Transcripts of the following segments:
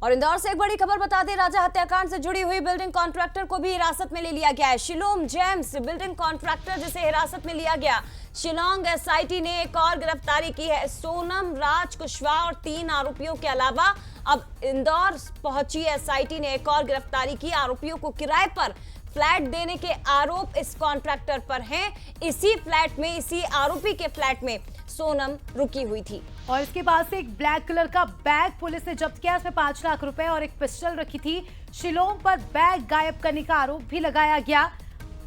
और इंदौर से एक बड़ी खबर बता दें, राजा हत्याकांड से जुड़ी हुई बिल्डिंग कॉन्ट्रैक्टर को भी हिरासत में ले लिया गया है। शिलोम जेम्स बिल्डिंग कॉन्ट्रैक्टर जिसे हिरासत में लिया गया, शिलोंग एसआईटी ने एक और गिरफ्तारी की है। सोनम, राज कुशवाहा और 3 आरोपियों के अलावा अब इंदौर पहुंची एसआईटी ने एक और गिरफ्तारी की। आरोपियों को किराए पर फ्लैट देने के आरोप इस कॉन्ट्रैक्टर पर हैं। इसी फ्लैट में, इसी आरोपी के फ्लैट में सोनम रुकी हुई थी। और इसके बाद से एक ब्लैक कलर का बैग पुलिस ने जब्त किया। इसमें 5 लाख रुपए और एक पिस्टल रखी थी। शिलोंग पर बैग गायब करने का आरोप भी लगाया गया।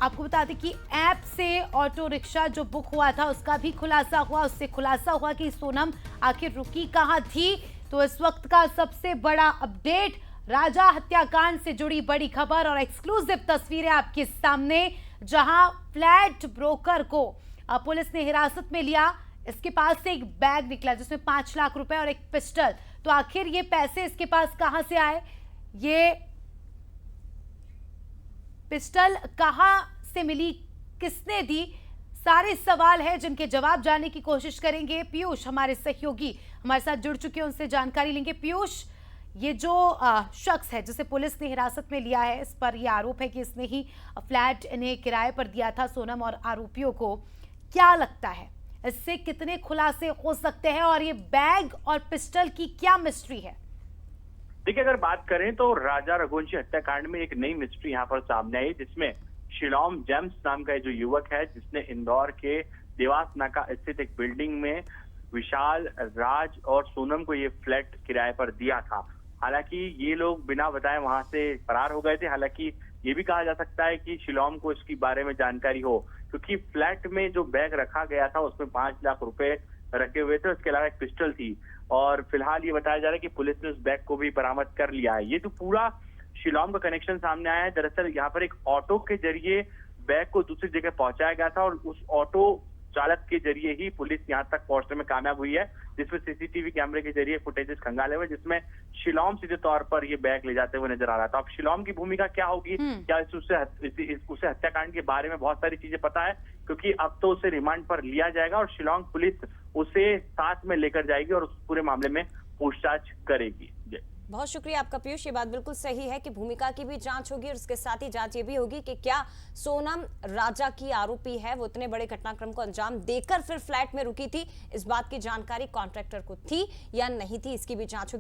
आपको बता दें कि ऐप से ऑटो रिक्शा जो बुक हुआ था उसका भी खुलासा हुआ। उससे खुलासा हुआ कि सोनम आखिर रुकी कहां थी। तो इस वक्त का सबसे बड़ा अपडेट, राजा हत्याकांड से जुड़ी बड़ी खबर और एक्सक्लूसिव तस्वीरें आपके सामने, जहां फ्लैट ब्रोकर को पुलिस ने हिरासत में लिया। इसके पास से एक बैग निकला जिसमें 5 लाख रुपए और एक पिस्टल। तो आखिर ये पैसे इसके पास कहां से आए, ये पिस्टल कहां से मिली, किसने दी, सारे सवाल है जिनके जवाब जानने की कोशिश करेंगे। पीयूष हमारे सहयोगी हमारे साथ जुड़ चुके हैं, उनसे जानकारी लेंगे। पीयूष, ये जो शख्स है जिसे पुलिस ने हिरासत में लिया है, इस पर यह आरोप है कि इसने ही फ्लैट इन्हें किराए पर दिया था सोनम और आरोपियों को, क्या लगता है इससे कितने खुलासे हो सकते हैं और ये बैग और पिस्टल की क्या मिस्ट्री है? देखिए, अगर बात करें तो राजा रघुवंशी हत्याकांड में एक नई मिस्ट्री यहाँ पर सामने आई, जिसमें शिलोम जेम्स नाम का जो युवक है जिसने इंदौर के देवास नाका स्थित एक बिल्डिंग में विशाल, राज और सोनम को ये फ्लैट किराए पर दिया था। हालांकि ये लोग बिना बताए वहां से फरार हो गए थे। हालांकि ये भी कहा जा सकता है कि शिलोम को इसके बारे में जानकारी हो, क्योंकि फ्लैट में जो बैग रखा गया था उसमें 5 लाख रुपए रखे हुए थे। उसके अलावा एक पिस्टल थी और फिलहाल ये बताया जा रहा है कि पुलिस ने उस बैग को भी बरामद कर लिया है। ये तो पूरा शिलोम का कनेक्शन सामने आया है। दरअसल यहाँ पर एक ऑटो के जरिए बैग को दूसरी जगह पहुंचाया गया था और उस ऑटो चालक के जरिए ही पुलिस यहाँ तक पहुंचने में कामयाब हुई है, जिसमें सीसीटीवी कैमरे के जरिए फुटेजेस खंगाले हुए, जिसमें शिलोम सीधे तौर पर ये बैग ले जाते हुए नजर आ रहा था। अब शिलोम की भूमिका क्या होगी, क्या उसे हत्याकांड के बारे में बहुत सारी चीजें पता है, क्योंकि अब तो उसे रिमांड पर लिया जाएगा और शिलोंग पुलिस उसे साथ में लेकर जाएगी और उस पूरे मामले में पूछताछ करेगी। बहुत शुक्रिया आपका पीयूष, ये बात बिल्कुल सही है कि भूमिका की भी जांच होगी और उसके साथ ही जांच ये भी होगी कि क्या सोनम राजा की आरोपी है, वो इतने बड़े घटनाक्रम को अंजाम देकर फिर फ्लैट में रुकी थी, इस बात की जानकारी कॉन्ट्रैक्टर को थी या नहीं थी, इसकी भी जांच होगी।